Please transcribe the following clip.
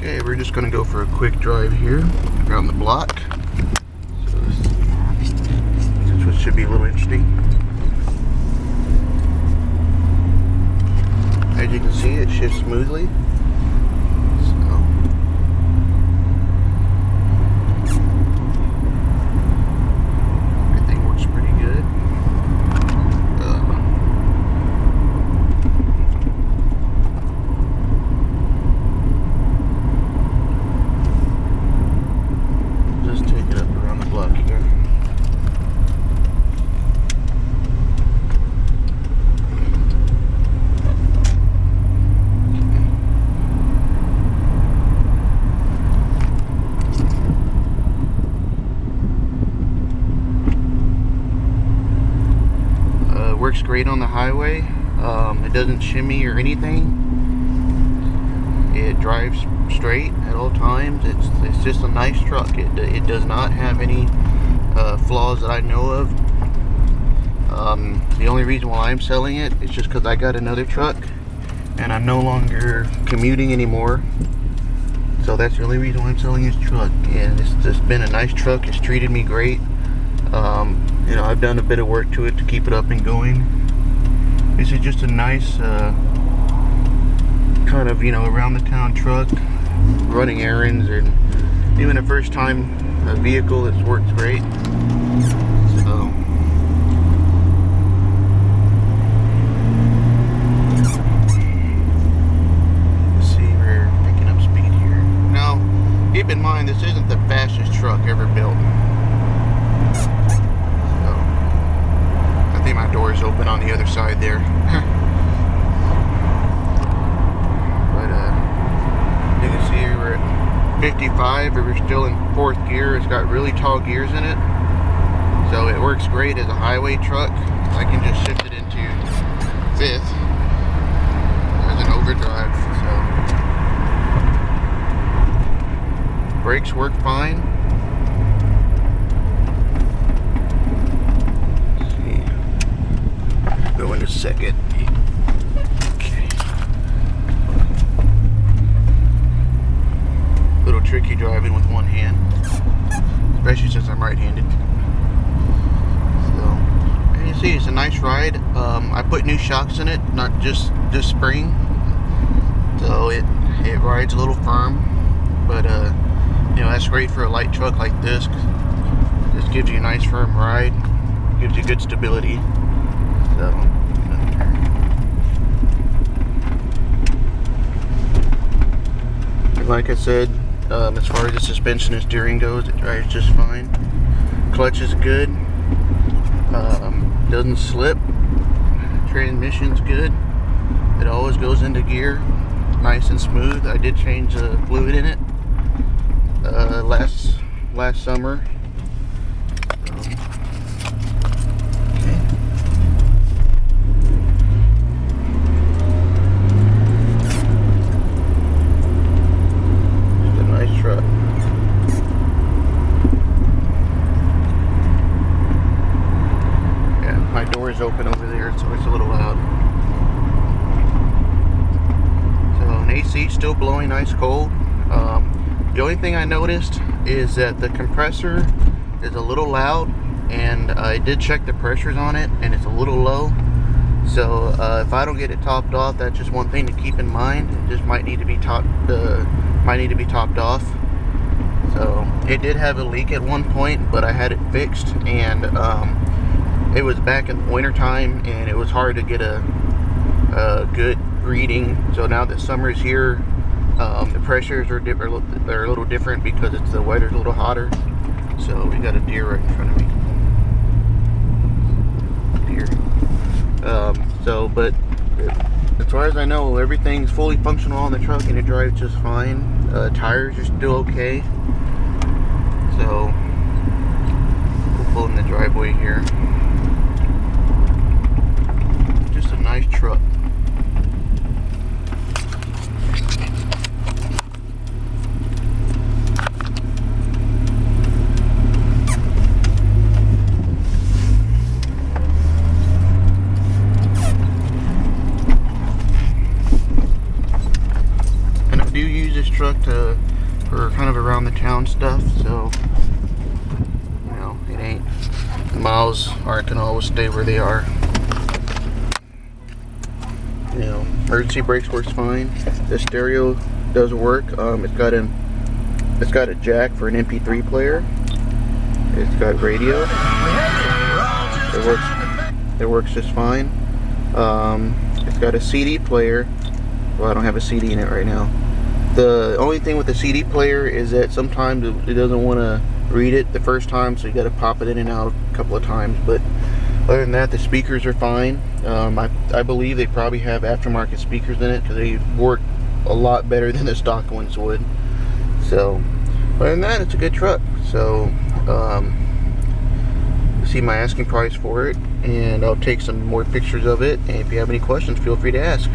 Okay, we're just gonna go for a quick drive here around the block. So this should be a little interesting. As you can see, it shifts smoothly. Works great on the highway. It doesn't shimmy or anything. It drives straight at all times. It's just a nice truck. It does not have any flaws that I know of. The only reason why I'm selling it is just because I got another truck and I'm no longer commuting anymore. So that's the only reason why I'm selling this truck. And it's just been a nice truck. It's treated me great. You know, I've done a bit of work to it to keep it up and going. This is just a nice kind of, you know, around the town truck, running errands, and even a first time vehicle. It works great. So let's see, we're picking up speed here. Now, keep in mind, this isn't the fastest truck ever built. My door is open on the other side there. But you can see we're at 55, but we're still in 4th gear. It's got really tall gears in it, so it works great as a highway truck. I can just shift it into 5th as an overdrive. So brakes work fine. Go in a second. Okay. A little tricky driving with one hand, especially since I'm right-handed. So, and you see, it's a nice ride. I put new shocks in it, not just this spring, so it rides a little firm. But you know, that's great for a light truck like this. This gives you a nice firm ride, gives you good stability. So, like I said, as far as the suspension and steering goes, it drives just fine. Clutch is good. Doesn't slip. Transmission's good. It always goes into gear, nice and smooth. I did change the fluid in it last summer. Open over there, so it's a little loud. So an AC still blowing nice cold. The only thing I noticed is that the compressor is a little loud, and I did check the pressures on it, and it's a little low. So if I don't get it topped off, that's just one thing to keep in mind. It just might need to be topped off. So it did have a leak at one point, but I had it fixed, and it was back in the winter time, and it was hard to get a good reading. So now that summer's here, the pressures are different. They're a little different because the weather's a little hotter. So we got a deer right in front of me. Deer. But as far as I know, everything's fully functional on the truck, and it drives just fine. Tires are still okay. So we'll pull in the driveway here. Just a nice truck. truck for kind of around the town stuff, so you know, it ain't, the miles aren't gonna always stay where they are. You know, emergency brakes works fine. The stereo does work. It's got a jack for an MP3 player. It's got radio. It works just fine. It's got a CD player. Well, I don't have a CD in it right now. The only thing with the CD player is that sometimes it doesn't want to read it the first time, so you got to pop it in and out a couple of times. But other than that, the speakers are fine. I believe they probably have aftermarket speakers in it because they work a lot better than the stock ones would. So other than that, it's a good truck. So see my asking price for it, and I'll take some more pictures of it, and if you have any questions, feel free to ask.